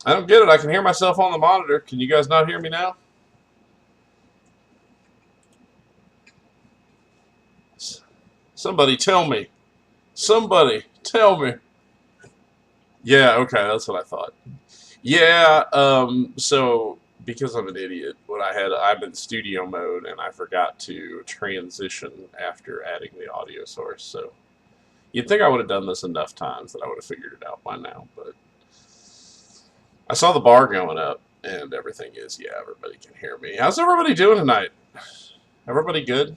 I don't get it. I can hear myself on the monitor. Can you guys not hear me now? Somebody tell me. Somebody tell me. Yeah, okay, that's what I thought. Yeah, so because I'm an idiot, I'm in studio mode and I forgot to transition after adding the audio source. So you'd think I would have done this enough times that I would have figured it out by now, but I saw the bar going up and everything is, yeah, everybody can hear me. How's everybody doing tonight? Everybody good?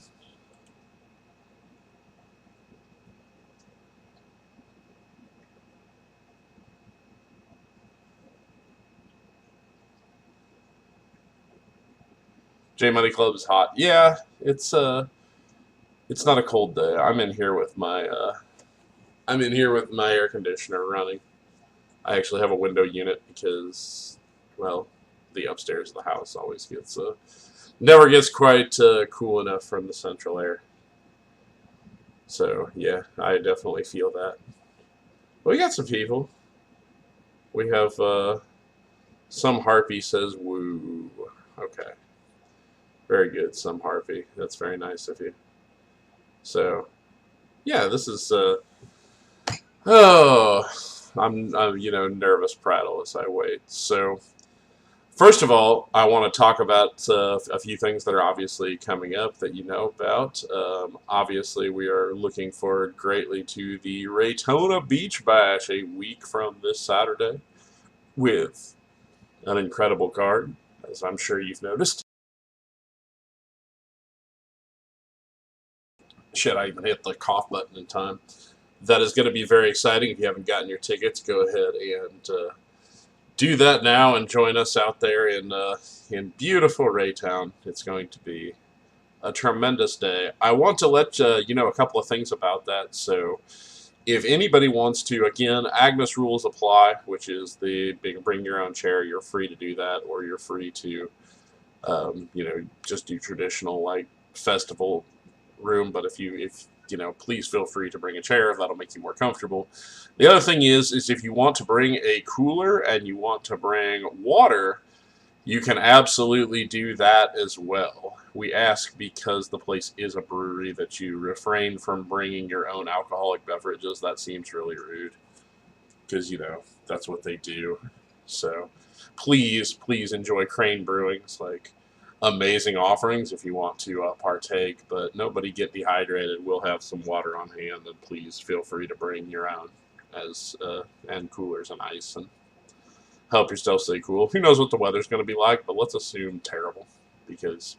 J Money Club is hot. Yeah, it's not a cold day. I'm in here with my air conditioner running. I actually have a window unit because, well, the upstairs of the house always gets never gets quite cool enough from the central air. So yeah, I definitely feel that. We got some people. We have some harpy says woo. Okay, very good. Some harpy. That's very nice of you. So yeah, this is oh, I'm nervous prattle as I wait. So first of all, I want to talk about a few things that are obviously coming up that you know about. Obviously, we are looking forward greatly to the Raytona Beach Bash a week from this Saturday with an incredible card, as I'm sure you've noticed. Shit, I even hit the cough button in time. That is going to be very exciting. If you haven't gotten your tickets, go ahead and do that now and join us out there in beautiful Raytown. It's going to be a tremendous day. I want to let you know a couple of things about that. So, if anybody wants to, again, Agnes rules apply, which is the big bring your own chair. You're free to do that, or you're free to, just do traditional like festival room. But if please feel free to bring a chair if that'll make you more comfortable. The other thing is if you want to bring a cooler and you want to bring water, you can absolutely do that as well. We ask because the place is a brewery that you refrain from bringing your own alcoholic beverages. That seems really rude because, that's what they do. So please enjoy Crane Brewing's like amazing offerings if you want to partake, but nobody get dehydrated. We'll have some water on hand, and please feel free to bring your own as and coolers and ice and help yourself stay cool. Who knows what the weather's going to be like, but let's assume terrible because,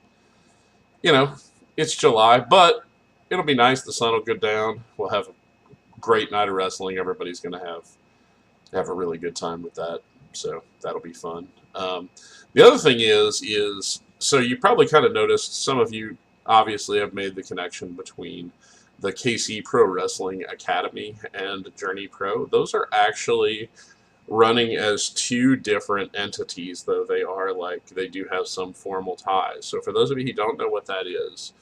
you know, it's July, but it'll be nice. The sun will go down. We'll have a great night of wrestling. Everybody's going to have a really good time with that. So that'll be fun. The other thing is so you probably kind of noticed, some of you obviously have made the connection between the KC Pro Wrestling Academy and Journey Pro. Those are actually running as two different entities, though they do have some formal ties. So for those of you who don't know what that is,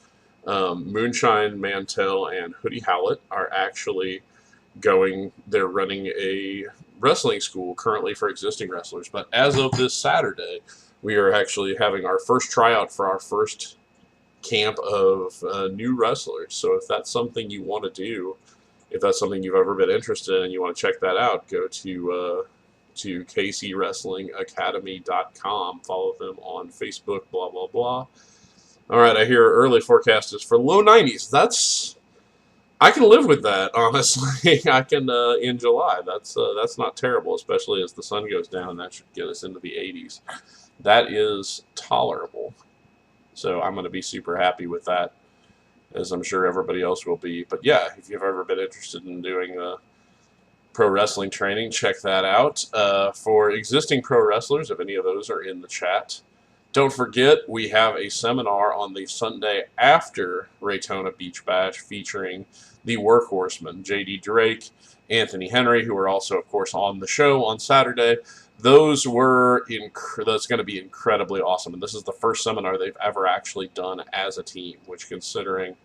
Moonshine Mantell and Hoodie Howlett are actually they're running a wrestling school currently for existing wrestlers. But as of this Saturday, we are actually having our first tryout for our first camp of new wrestlers. So if that's something you want to do, if that's something you've ever been interested in and you want to check that out, go to kcwrestlingacademy.com. Follow them on Facebook, blah, blah, blah. All right, I hear early forecast is for low 90s. I can live with that, honestly. I can in July. That's not terrible, especially as the sun goes down. That should get us into the 80s. That is tolerable. So I'm going to be super happy with that, as I'm sure everybody else will be. But yeah, if you've ever been interested in doing pro wrestling training, check that out. For existing pro wrestlers, if any of those are in the chat, don't forget we have a seminar on the Sunday after Raytona Beach Bash featuring the Workhorsemen, J.D. Drake, Anthony Henry, who are also, of course, on the show on Saturday. That's going to be incredibly awesome. And this is the first seminar they've ever actually done as a team, which, considering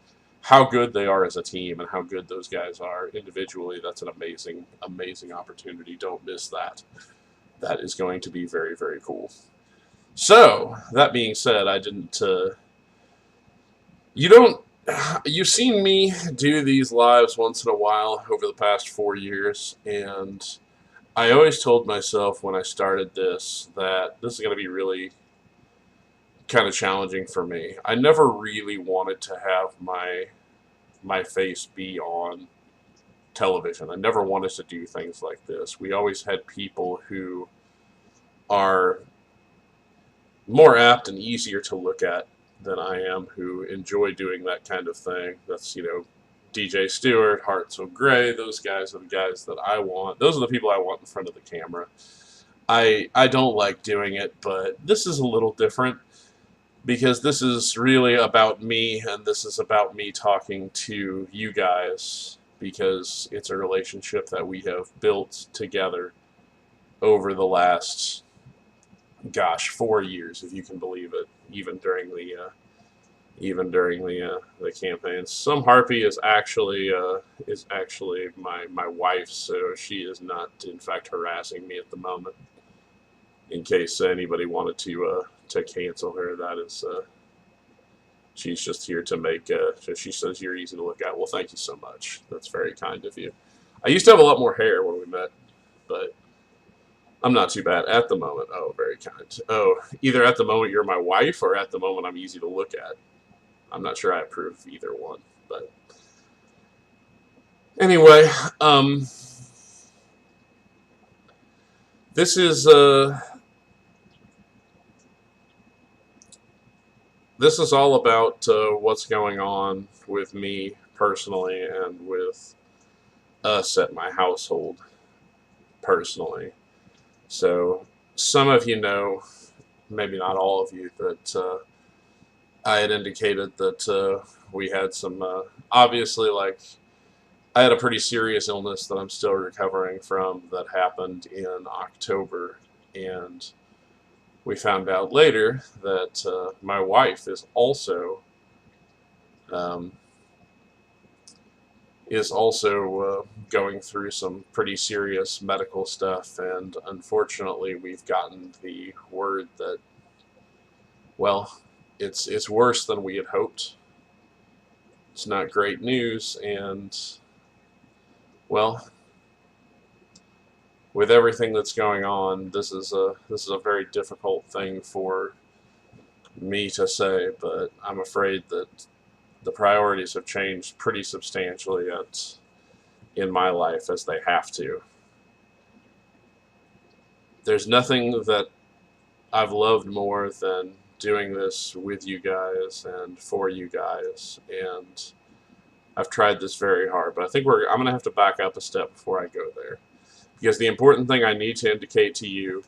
how good they are as a team and how good those guys are individually, that's an amazing, amazing opportunity. Don't miss that. that is going to be very, very cool. So, that being said, I didn't. You don't. You've seen me do these lives once in a while over the past 4 years, and I always told myself when I started this that this is going to be really kind of challenging for me. I never really wanted to have my face be on television. I never wanted to do things like this. We always had people who are more apt and easier to look at than I am who enjoy doing that kind of thing. That's, DJ Stewart, Hartzell Gray, those guys are the guys that I want. Those are the people I want in front of the camera. I don't like doing it, but this is a little different because this is really about me, and this is about me talking to you guys because it's a relationship that we have built together over the last, gosh, 4 years, if you can believe it, even during the campaigns. Some Harpy is actually my wife, so she is not in fact harassing me at the moment. In case anybody wanted to cancel her, that is she's just here to make. So she says you're easy to look at. Well, thank you so much. That's very kind of you. I used to have a lot more hair when we met, but I'm not too bad at the moment. Oh, very kind. Oh, either at the moment you're my wife or at the moment I'm easy to look at. I'm not sure I approve of either one, but anyway, this is all about what's going on with me personally and with us at my household personally. So some of you know, maybe not all of you, that I had indicated that we had some, obviously, like, I had a pretty serious illness that I'm still recovering from that happened in October, and we found out later that my wife is also um, going through some pretty serious medical stuff, and unfortunately, we've gotten the word that, well, it's worse than we had hoped. It's not great news, and well, with everything that's going on, this is a very difficult thing for me to say, but I'm afraid that the priorities have changed pretty substantially in my life, as they have to. There's nothing that I've loved more than doing this with you guys and for you guys, and I've tried this very hard, but I think I'm going to have to back up a step before I go there. Because the important thing I need to indicate to you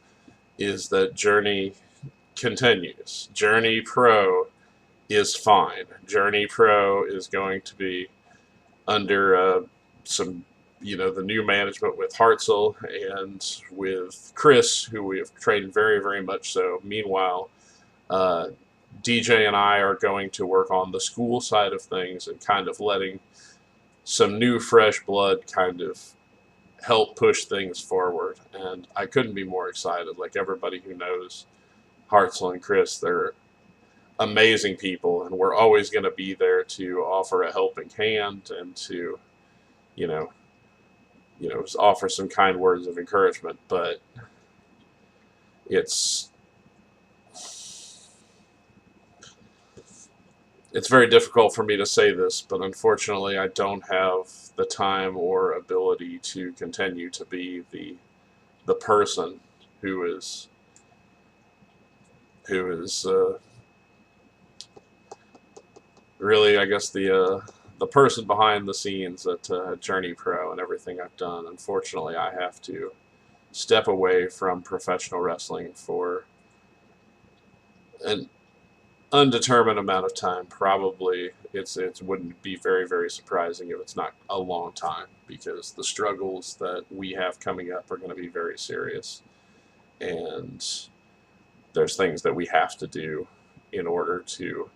is that Journey continues. Journey Pro is fine. Journey Pro is going to be under some, the new management with Hartzell and with Chris, who we have trained very, very much so. Meanwhile, DJ and I are going to work on the school side of things and kind of letting some new, fresh blood kind of help push things forward. And I couldn't be more excited. Like, everybody who knows Hartzell and Chris, they're amazing people, and we're always going to be there to offer a helping hand and to, you know, offer some kind words of encouragement. But it's very difficult for me to say this, but unfortunately I don't have the time or ability to continue to be the person who is really, I guess, the person behind the scenes at Journey Pro and everything I've done. Unfortunately, I have to step away from professional wrestling for an undetermined amount of time. Probably it wouldn't be very, very surprising if it's not a long time, because the struggles that we have coming up are going to be very serious, and there's things that we have to do in order to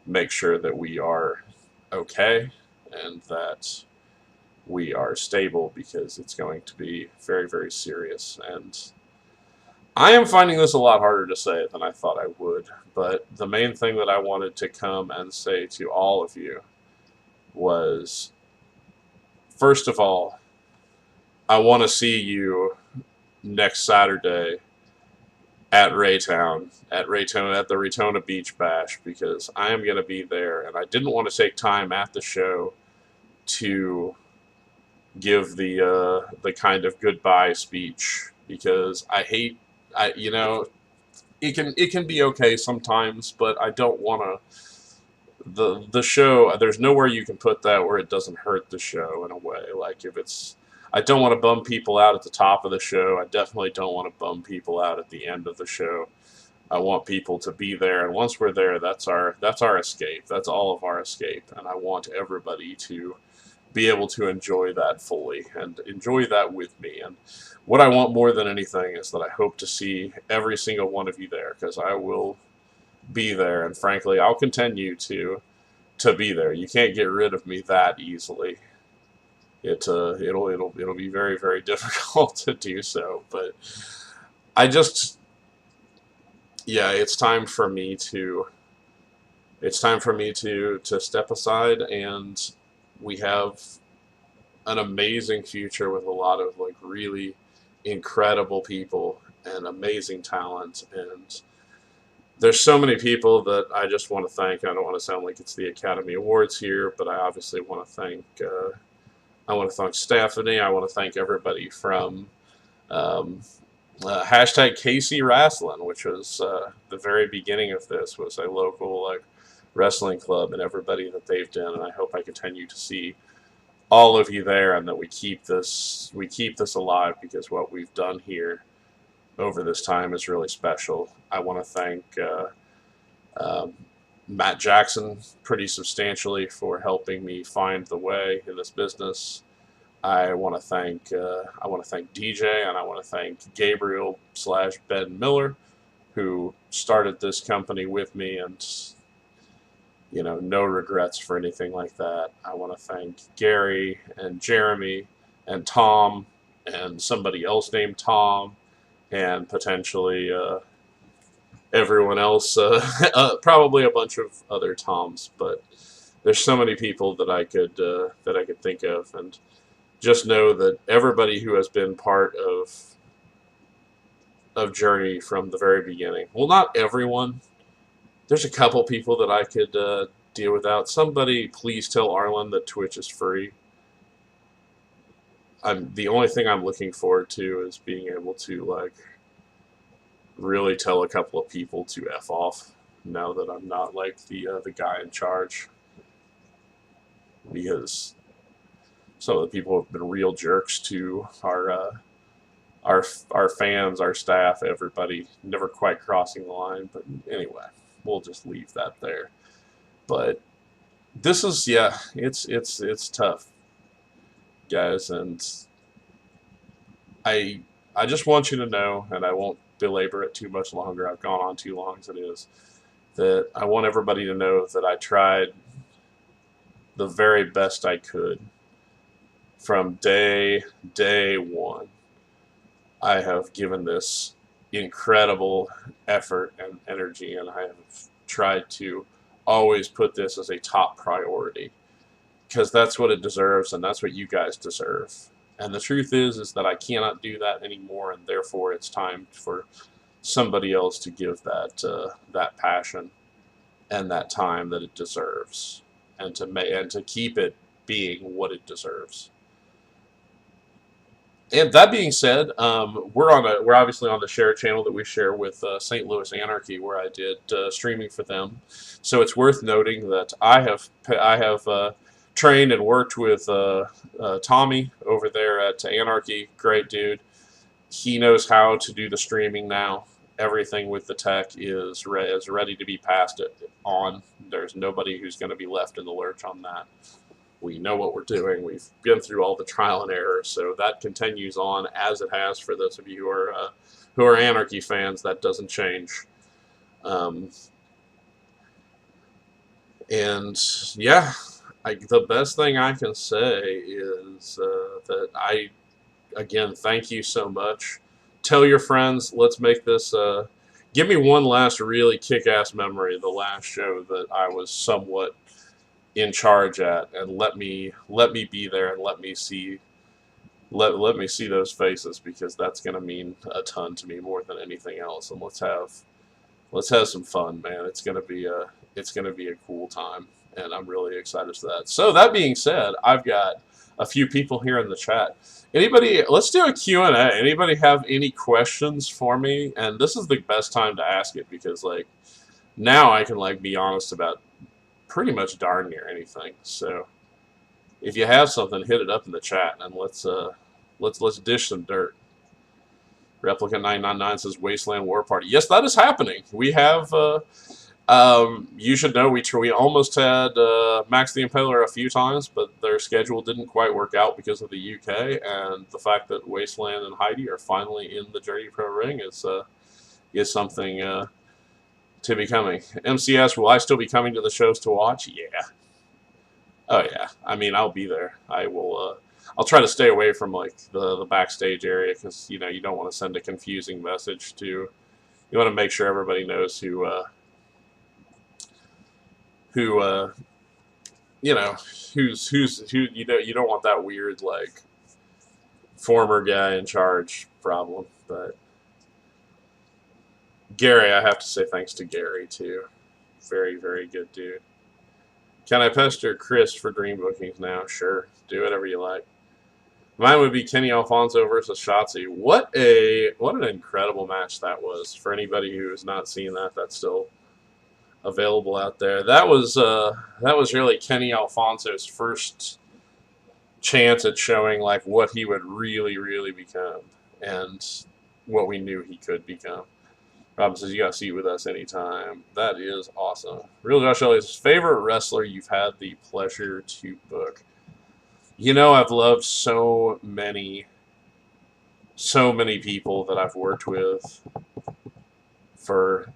make sure that we are okay and that we are stable, because it's going to be very, very serious. And I am finding this a lot harder to say than I thought I would, but the main thing that I wanted to come and say to all of you was, first of all, I want to see you next Saturday at Raytown at the Raytona Beach Bash, because I am going to be there, and I didn't want to take time at the show to give the kind of goodbye speech, because I hate, it can be okay sometimes, but I don't want to. The show, there's nowhere you can put that where it doesn't hurt the show in a way. Like, if it's, I don't want to bum people out at the top of the show. I definitely don't want to bum people out at the end of the show. I want people to be there, and once we're there, that's our escape. That's all of our escape, and I want everybody to be able to enjoy that fully and enjoy that with me. And what I want more than anything is that I hope to see every single one of you there, because I will be there, and frankly, I'll continue to be there. You can't get rid of me that easily. It'll be very, very difficult to do so. But I just, yeah, it's time for me to step aside, and we have an amazing future with a lot of like really incredible people and amazing talent. And there's so many people that I just want to thank. I don't want to sound like it's the Academy Awards here, but I obviously want to thank. I want to thank Stephanie. I want to thank everybody from um, hashtag KC Wrestling, which was the very beginning of this, was a local like wrestling club, and everybody that they've done. And I hope I continue to see all of you there, and that we keep this alive, because what we've done here over this time is really special. I want to thank um, Matt Jackson pretty substantially for helping me find the way in this business. I want to thank DJ, and I want to thank Gabriel slash Ben Miller, who started this company with me, and no regrets for anything like that. I want to thank Gary and Jeremy and Tom and somebody else named Tom, and potentially everyone else, probably a bunch of other Toms. But there's so many people that I could think of, and just know that everybody who has been part of Journey from the very beginning. Well, not everyone. There's a couple people that I could deal without. Somebody, please tell Arlen that Twitch is free. The only thing I'm looking forward to is being able to like really tell a couple of people to F off, now that I'm not like the guy in charge, because some of the people have been real jerks to our fans, our staff, everybody, never quite crossing the line. But anyway, we'll just leave that there. But this is, yeah, it's tough, guys, and I I just want you to know, and I won't belabor it too much longer. I've gone on too long as it is. That I want everybody to know that I tried the very best I could from day one. I have given this incredible effort and energy, and I have tried to always put this as a top priority, because that's what it deserves, and that's what you guys deserve. And the truth is that I cannot do that anymore, and therefore it's time for somebody else to give that passion and that time that it deserves, and to keep it being what it deserves. And that being said, we're obviously on the share channel that we share with St. Louis Anarchy, where I did streaming for them. So it's worth noting that I have trained and worked with Tommy over there at Anarchy. Great dude. He knows how to do the streaming now. Everything with the tech is ready to be passed on. There's nobody who's going to be left in the lurch on that. We know what we're doing. We've been through all the trial and error, so that continues on as it has for those of you who are Anarchy fans. That doesn't change. Um, and yeah, the best thing I can say is that I, again, thank you so much tell your friends. Let's make this. Give me one last really kick-ass memory. The last show that I was somewhat in charge at, and let me be there and let me see those faces, because that's gonna mean a ton to me more than anything else. And let's have some fun, man. It's gonna be a cool time, and I'm really excited for that. So that being said, I've got a few people here in the chat. Anybody? Let's do a Q&A. Anybody have any questions for me? And this is the best time to ask it, because like now I can like be honest about pretty much darn near anything. So if you have something, hit it up in the chat, and let's dish some dirt. Replicant 999 says Wasteland War Party. Yes, that is happening. We have. You should know we almost had Max the Impaler a few times, but their schedule didn't quite work out because of the UK, and the fact that Wasteland and Heidi are finally in the Journey Pro ring is something to be coming. MCS, will I still be coming to the shows to watch? Yeah. Oh yeah. I mean, I'll be there. I will. I'll try to stay away from like the backstage area, because you don't want to send a confusing message to. You want to make sure everybody knows who you don't want that weird like former guy in charge problem. But Gary, I have to say thanks to Gary too. Very, very good dude. Can I pester Chris for dream bookings now? Sure. Do whatever you like. Mine would be Kenny Alfonso versus Shotzi. What an incredible match that was. For anybody who has not seen that, that's still available out there. That was really Kenny Alfonso's first chance at showing like what he would really, really become, and what we knew he could become. Robin says, you got a seat with us anytime. That is awesome. Real Josh Elliott's favorite wrestler you've had the pleasure to book. I've loved so many people that I've worked with for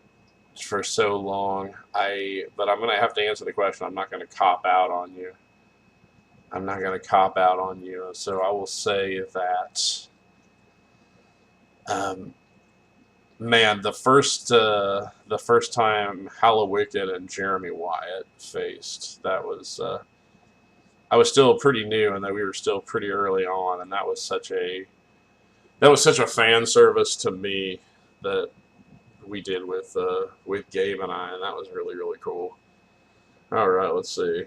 so long. But I'm gonna have to answer the question. I'm not gonna cop out on you. So I will say that, man, the first time Hallowicked and Jeremy Wyatt faced, that was. I was still pretty new, and that we were still pretty early on, and that was such a fan service to me that we did with Gabe and I, and that was really, really cool. All right, let's see.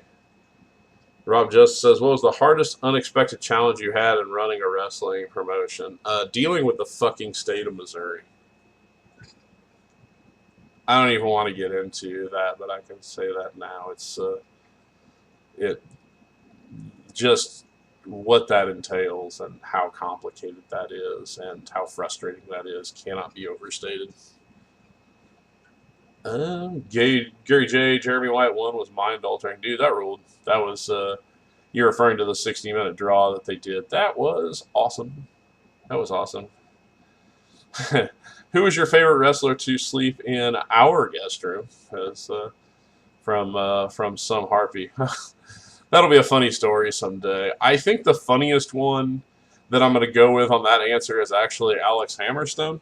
Rob Just says, what was the hardest unexpected challenge you had in running a wrestling promotion? Dealing with the fucking state of Missouri. I don't even want to get into that, but I can say that now. It's just what that entails and how complicated that is and how frustrating that is cannot be overstated. Gary J, Jeremy Wyatt 1 was mind-altering. Dude, that ruled. That was, you're referring to the 60-minute draw that they did. That was awesome. Who was your favorite wrestler to sleep in our guest room? As, from some Harpy. That'll be a funny story someday. I think the funniest one that I'm going to go with on that answer is actually Alex Hammerstone,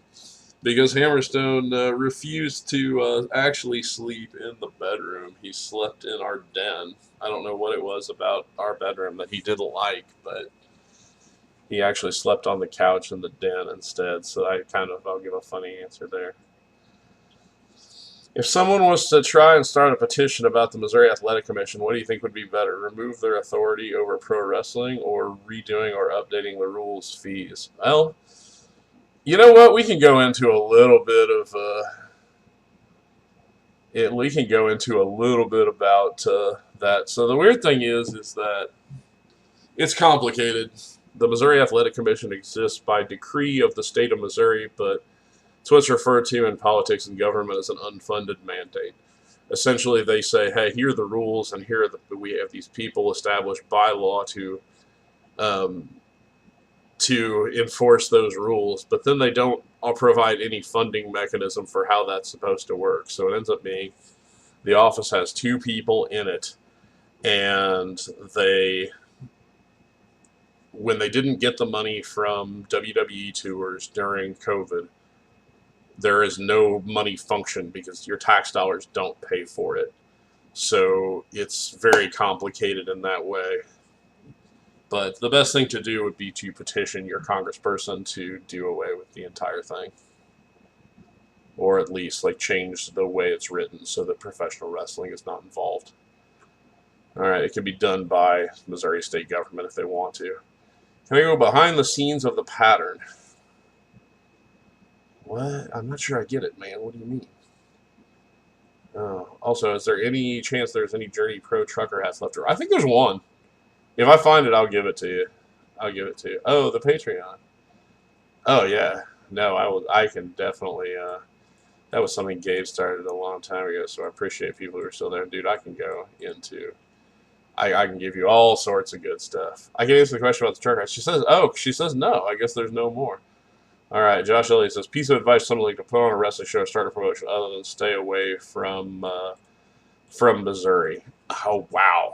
because Hammerstone refused to actually sleep in the bedroom. He slept in our den. I don't know what it was about our bedroom that he didn't like, but he actually slept on the couch in the den instead. So I'll give a funny answer there. If someone was to try and start a petition about the Missouri Athletic Commission, what do you think would be better? Remove their authority over pro wrestling, or redoing or updating the rules, fees? Well, you know what? We can go into a little bit of about that. So the weird thing is that it's complicated. The Missouri Athletic Commission exists by decree of the state of Missouri, but it's what's referred to in politics and government as an unfunded mandate. Essentially, they say, hey, here are the rules, and we have these people established by law to enforce those rules, but then they don't provide any funding mechanism for how that's supposed to work. So it ends up being the office has two people in it, and they when they didn't get the money from WWE tours during COVID, there is no money function because your tax dollars don't pay for it. So it's very complicated in that way. But the best thing to do would be to petition your congressperson to do away with the entire thing. Or at least like change the way it's written so that professional wrestling is not involved. Alright, it can be done by Missouri state government if they want to. Can I go behind the scenes of the pattern? What? I'm not sure I get it, man. What do you mean? Oh, also, is there any chance there's any Journey Pro trucker hats left? I think there's one. If I find it, I'll give it to you. I'll give it to you. Oh, the Patreon. Oh, yeah. No, I can definitely... that was something Gabe started a long time ago, so I appreciate people who are still there. Dude, I can go into... I can give you all sorts of good stuff. I can answer the question about the trucker. She says no. I guess there's no more. All right, Josh Elliott says, piece of advice somebody to put on a wrestling show or start a promotion other than stay away from Missouri. Oh, wow.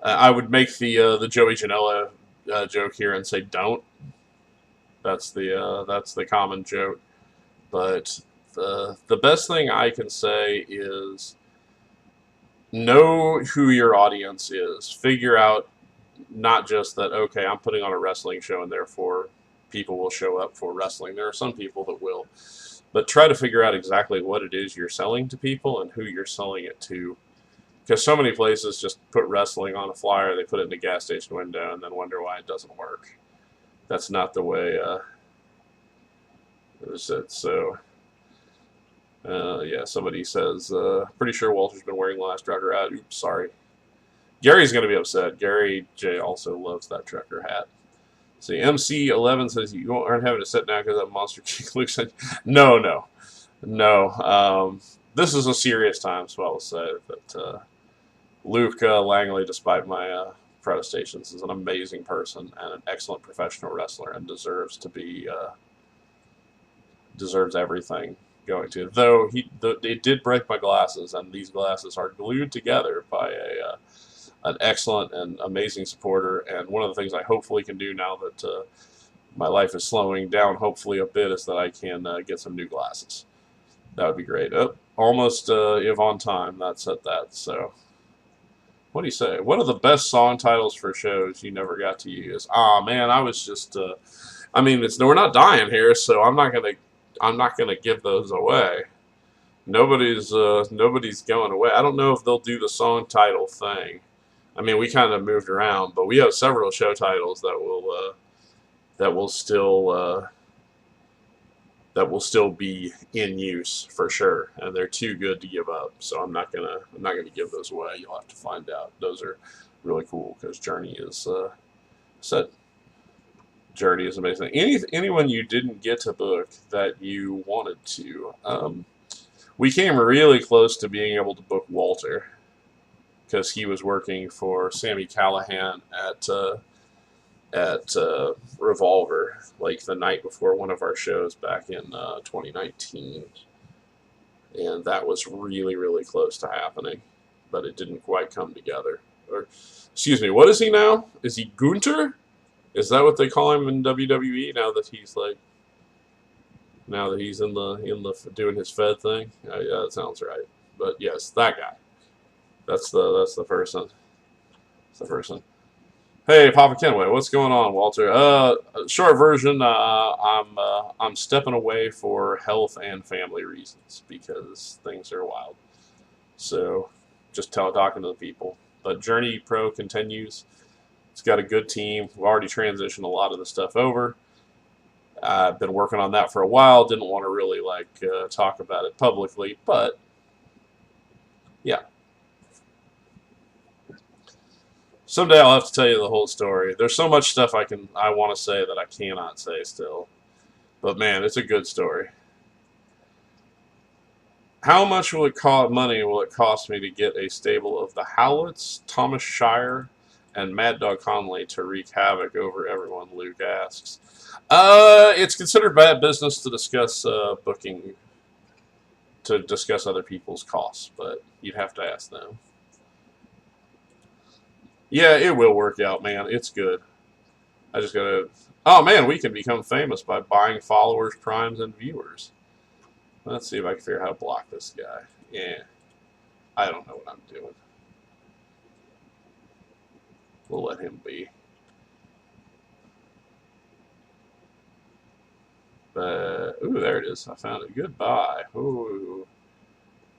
I would make the Joey Janela joke here and say don't. That's the common joke. But the best thing I can say is know who your audience is. Figure out not just that, okay, I'm putting on a wrestling show and therefore people will show up for wrestling. There are some people that will. But try to figure out exactly what it is you're selling to people and who you're selling it to. Because so many places just put wrestling on a flyer, they put it in a gas station window, and then wonder why it doesn't work. That's not the way it was said. So, yeah, somebody says, pretty sure Walter's been wearing the last trucker hat. Oops, sorry. Gary's going to be upset. Gary J also loves that trucker hat. See, MC11 says, you aren't having to sit down because that Monster King Luke said, no. This is a serious time, so I'll say that Luke Langley, despite my protestations, is an amazing person and an excellent professional wrestler and deserves to be, deserves everything going to. Though it did break my glasses, and these glasses are glued together by an excellent and amazing supporter. And one of the things I hopefully can do now that my life is slowing down, hopefully a bit, is that I can get some new glasses. That would be great. Oh, almost if on time. That's at that. So, what do you say? What are the best song titles for shows you never got to use? Ah, man, I was just. I mean, we're not dying here, so I'm not gonna give those away. Nobody's going away. I don't know if they'll do the song title thing. I mean, we kind of moved around, but we have several show titles that will still be in use for sure, and they're too good to give up. So I'm not gonna give those away. You'll have to find out. Those are really cool because Journey is set. Journey is amazing. Anyone you didn't get to book that you wanted to, we came really close to being able to book Walter because he was working for Sami Callihan at Revolver, like the night before one of our shows back in 2019, and that was really, really close to happening, but it didn't quite come together. Or, excuse me, what is he now? Is he Gunter? Is that what they call him in WWE now that he's in the doing his Fed thing? Yeah, that sounds right. But yes, that guy. That's the person. That's the person. Hey, Papa Kenway, what's going on, Walter? Short version, I'm stepping away for health and family reasons because things are wild. So, just talking to the people. But Journey Pro continues. It's got a good team. We've already transitioned a lot of the stuff over. I've been working on that for a while. Didn't want to really talk about it publicly, but yeah. Someday I'll have to tell you the whole story. There's so much stuff I want to say that I cannot say still. But man, it's a good story. How much will it cost me to get a stable of the Howletts, Thomas Shire, and Mad Dog Conley to wreak havoc over everyone? Luke asks. It's considered bad business to discuss booking, to discuss other people's costs, but you'd have to ask them. Yeah, it will work out, man. It's good. I just gotta. Oh man, we can become famous by buying followers, primes, and viewers. Let's see if I can figure out how to block this guy. Yeah, I don't know what I'm doing. We'll let him be. Ooh, there it is. I found it. Goodbye. Ooh,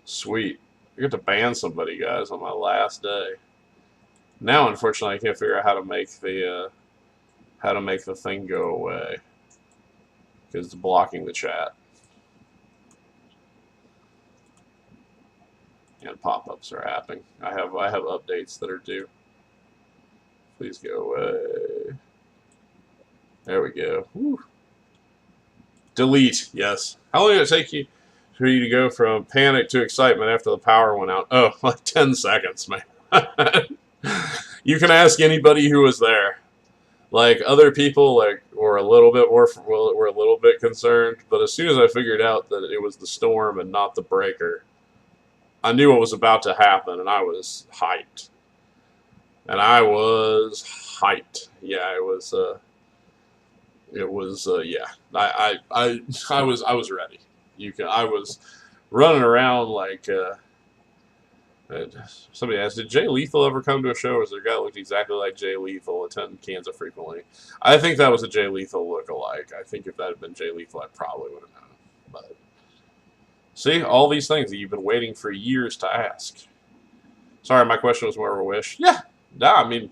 sweet. I get to ban somebody, guys, on my last day. Now, unfortunately, I can't figure out how to make the thing go away because it's blocking the chat and pop-ups are happening. I have updates that are due. Please go away. There we go. Woo. Delete. Yes. How long did it take you for you to go from panic to excitement after the power went out? Oh, like 10 seconds, man. You can ask anybody who was there. Like other people, like were a little bit were a little bit concerned, but as soon as I figured out that it was the storm and not the breaker, I knew what was about to happen, and I was hyped. And I was hyped. Yeah, it was. Yeah. I was ready. I was running around like. Somebody asked, did Jay Lethal ever come to a show, or is there a guy that looked exactly like Jay Lethal attend Kansas frequently? I think that was a Jay Lethal look-alike. I think if that had been Jay Lethal, I probably would have known. But see, all these things that you've been waiting for years to ask. Sorry, my question was more of a wish. Yeah, no, I mean,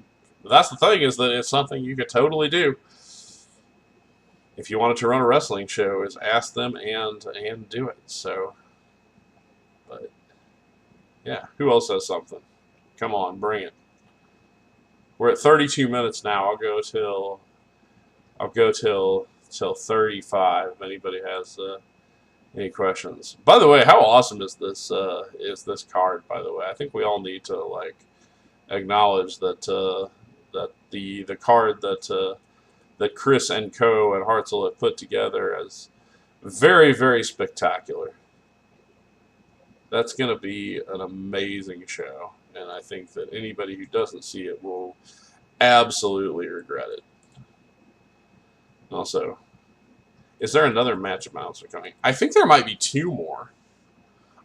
that's the thing, is that it's something you could totally do. If you wanted to run a wrestling show, is ask them and do it. So, but yeah, who else has something? Come on, bring it. We're at 32 minutes now. I'll go till 35. If anybody has any questions. By the way, how awesome is this card? By the way, I think we all need to like acknowledge that that the card that Chris and Co. and Hartzell have put together is very, very spectacular. That's going to be an amazing show, and I think that anybody who doesn't see it will absolutely regret it. Also, is there another match announcer coming? I think there might be 2 more.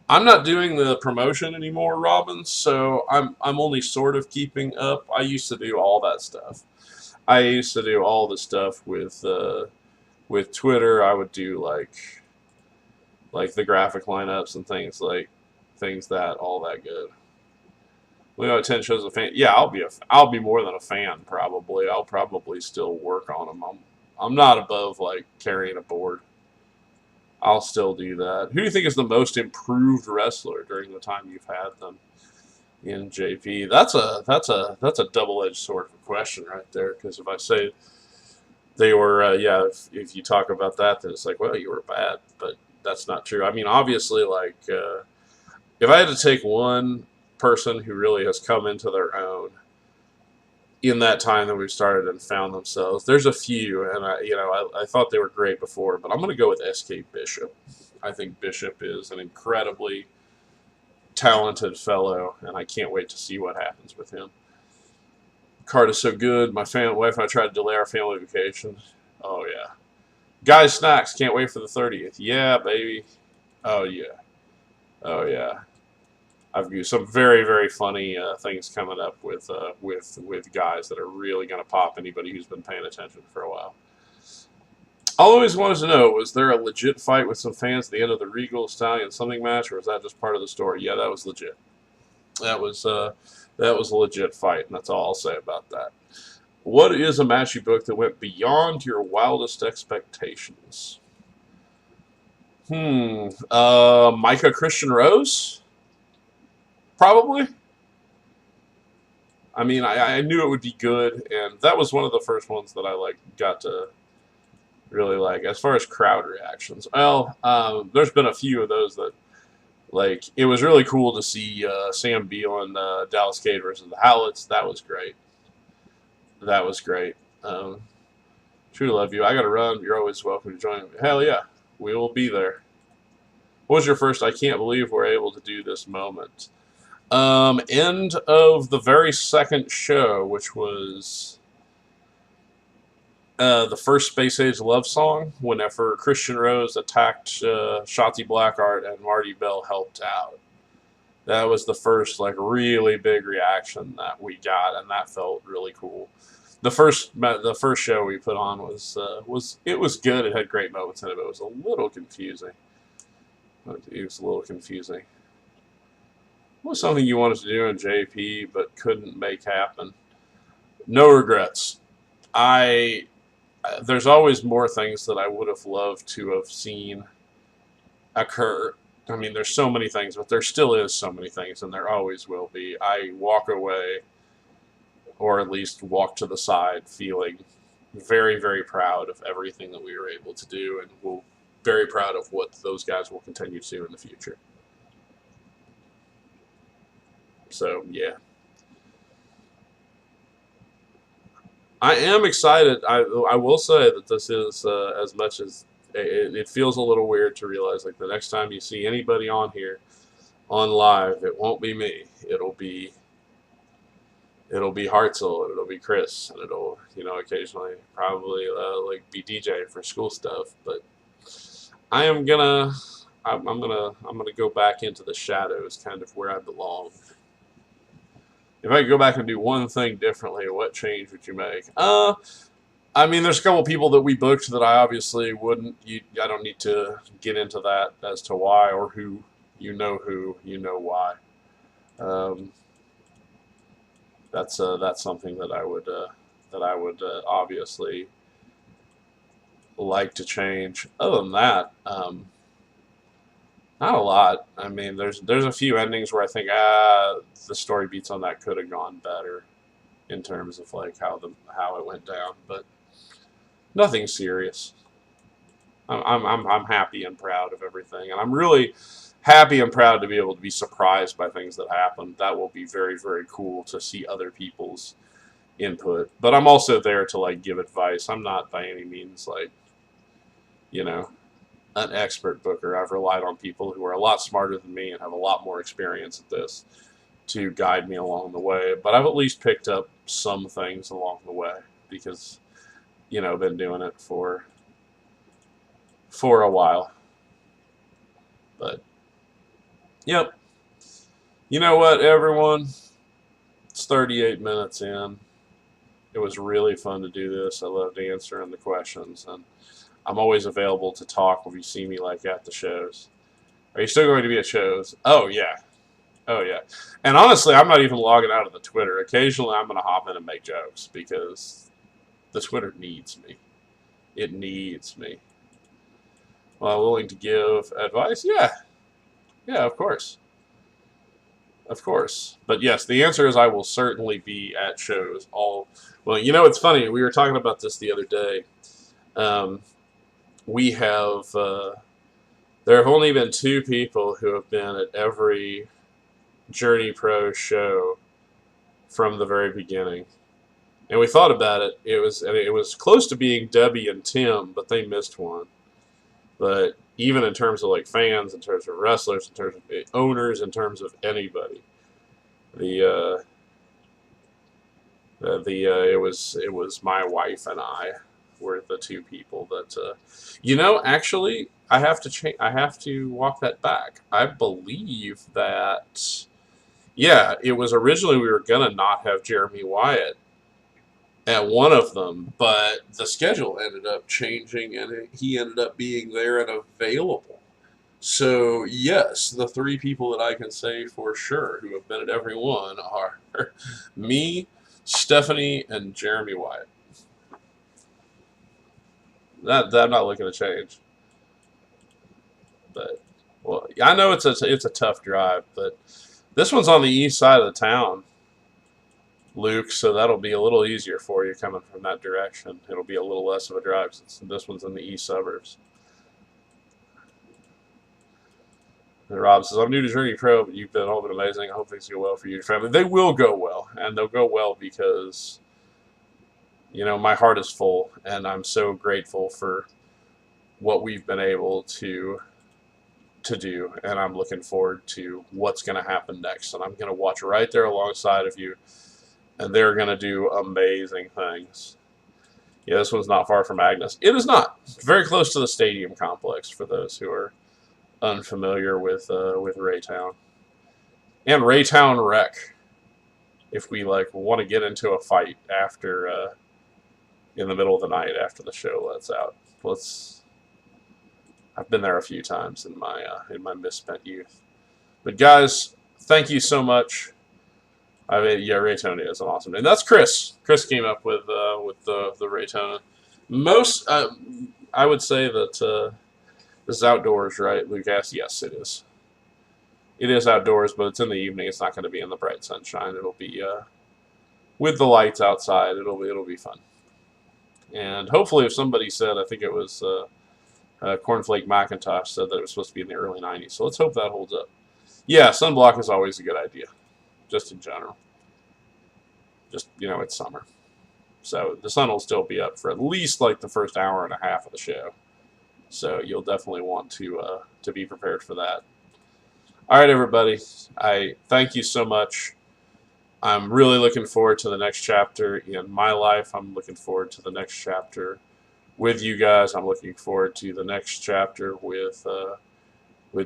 I'm not doing the promotion anymore, Robin, so I'm only sort of keeping up. I used to do all that stuff. I used to do all the stuff with Twitter. I would do like the graphic lineups and things that all that good. We know 10 shows a fan. Yeah, I'll be more than a fan probably. I'll probably still work on them. I'm not above like carrying a board. I'll still do that. Who do you think is the most improved wrestler during the time you've had them in JP? That's a double-edged sword of a question right there. Because if I say they were, if you talk about that, then it's like, well, you were bad, but that's not true. I mean, obviously, like if I had to take one person who really has come into their own in that time that we've started and found themselves, there's a few, and I thought they were great before, but I'm going to go with SK Bishop. I think Bishop is an incredibly talented fellow, and I can't wait to see what happens with him. Card is so good. My wife and I tried to delay our family vacation. Oh yeah, Guys Snacks, can't wait for the 30th. Yeah, baby. Oh yeah. Oh yeah. I've got some very, very funny things coming up with guys that are really going to pop anybody who's been paying attention for a while. I always wanted to know, was there a legit fight with some fans at the end of the Regal Stallion something match, or was that just part of the story? Yeah, that was legit. That was a legit fight, and that's all I'll say about that. What is a match you booked that went beyond your wildest expectations? Micah Christian Rose? Probably. I mean, I knew it would be good, and that was one of the first ones that I got to really like. As far as crowd reactions, well, there's been a few of those that it was really cool to see Sam Beal and Dallas Cade versus the Howlets. That was great. That was great. Truly love you. I got to run. You're always welcome to join me. Hell yeah, we will be there. What was your first? I can't believe we're able to do this moment. End of the very second show, which was the first Space Age love song, whenever Christian Rose attacked Shotzi Blackheart and Marty Bell helped out. That was the first like really big reaction that we got, and that felt really cool. The first show we put on was it was good. It had great moments in it, but it was a little confusing. It was a little confusing. What was something you wanted to do in JP but couldn't make happen? No regrets. I There's always more things that I would have loved to have seen occur. I mean, there's so many things, but there still is so many things, and there always will be. I walk away, or at least walk to the side, feeling very, very proud of everything that we were able to do, and we'll very proud of what those guys will continue to do in the future. So yeah, I am excited. I will say that this is as much as it feels a little weird to realize like the next time you see anybody on here on live, it won't be me. It'll be Hartzell, and it'll be Chris, and it'll occasionally probably like be DJ for school stuff. But I am gonna I'm gonna go back into the shadows, kind of where I belong. If I could go back and do one thing differently, what change would you make? I mean, there's a couple people that we booked that I obviously wouldn't. I don't need to get into that as to why or who. Who, why. Um, that's something that I would obviously like to change. Other than that, not a lot. I mean, there's a few endings where I think the story beats on that could have gone better in terms of like how it went down, but nothing serious. I'm happy and proud of everything, and I'm really happy and proud to be able to be surprised by things that happen. That will be very, very cool to see other people's input. But I'm also there to like give advice. I'm not by any means like you know an expert booker. I've relied on people who are a lot smarter than me and have a lot more experience at this to guide me along the way. But I've at least picked up some things along the way because been doing it for a while. But yep. You know what, everyone? It's 38 minutes in. It was really fun to do this. I loved answering the questions, and I'm always available to talk if you see me like at the shows. Are you still going to be at shows? Oh yeah. Oh yeah. And honestly, I'm not even logging out of the Twitter. Occasionally I'm gonna hop in and make jokes because the Twitter needs me. It needs me. Well, willing to give advice? Yeah. Yeah, of course. Of course. But yes, the answer is I will certainly be at shows. Well, it's funny. We were talking about this the other day. Um, we have there have only been two people who have been at every Journey Pro show from the very beginning. And we thought about it. It was close to being Debbie and Tim, but they missed one. But even in terms of like fans, in terms of wrestlers, in terms of owners, in terms of anybody, the it was my wife and I were the two people that actually I have to change. I have to walk that back. I believe that yeah, it was originally we were gonna not have Jeremy Wyatt at one of them, but the schedule ended up changing and he ended up being there and available. So, yes, the three people that I can say for sure who have been at every one are me, Stephanie, and Jeremy Wyatt. That I'm not looking to change. But, well, I know it's a tough drive, but this one's on the east side of the town, Luke, so that'll be a little easier for you coming from that direction. It'll be a little less of a drive since this one's in the east suburbs. And Rob says, I'm new to Journey Pro, but you've been all been amazing. I hope things go well for you and your family. They will go well, and they'll go well because, my heart is full, and I'm so grateful for what we've been able to to do, and I'm looking forward to what's going to happen next. And I'm going to watch right there alongside of you, and they're going to do amazing things. Yeah, this one's not far from Agnes. It is not. It's very close to the stadium complex for those who are unfamiliar with Raytown. And Raytown Rec, if we want to get into a fight after in the middle of the night after the show lets out. I've been there a few times in my misspent youth. But guys, thank you so much. Raytona is an awesome name. That's Chris. Chris came up with the Raytona. I would say that this is outdoors, right, Lucas? Yes, it is. It is outdoors, but it's in the evening. It's not going to be in the bright sunshine. It'll be with the lights outside. It'll be fun. And hopefully, if somebody said, I think it was Cornflake McIntosh said that it was supposed to be in the early 90s. So let's hope that holds up. Yeah, sunblock is always a good idea, just in general. Just, it's summer. So the sun will still be up for at least the first hour and a half of the show. So you'll definitely want to be prepared for that. All right, everybody. I thank you so much. I'm really looking forward to the next chapter in my life. I'm looking forward to the next chapter with you guys. I'm looking forward to the next chapter with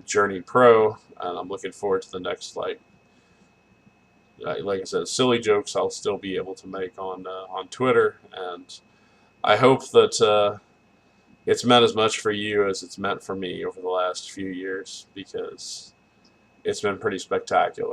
Journey Pro, and I'm looking forward to the next like I said, silly jokes I'll still be able to make on Twitter, and I hope that it's meant as much for you as it's meant for me over the last few years, because it's been pretty spectacular.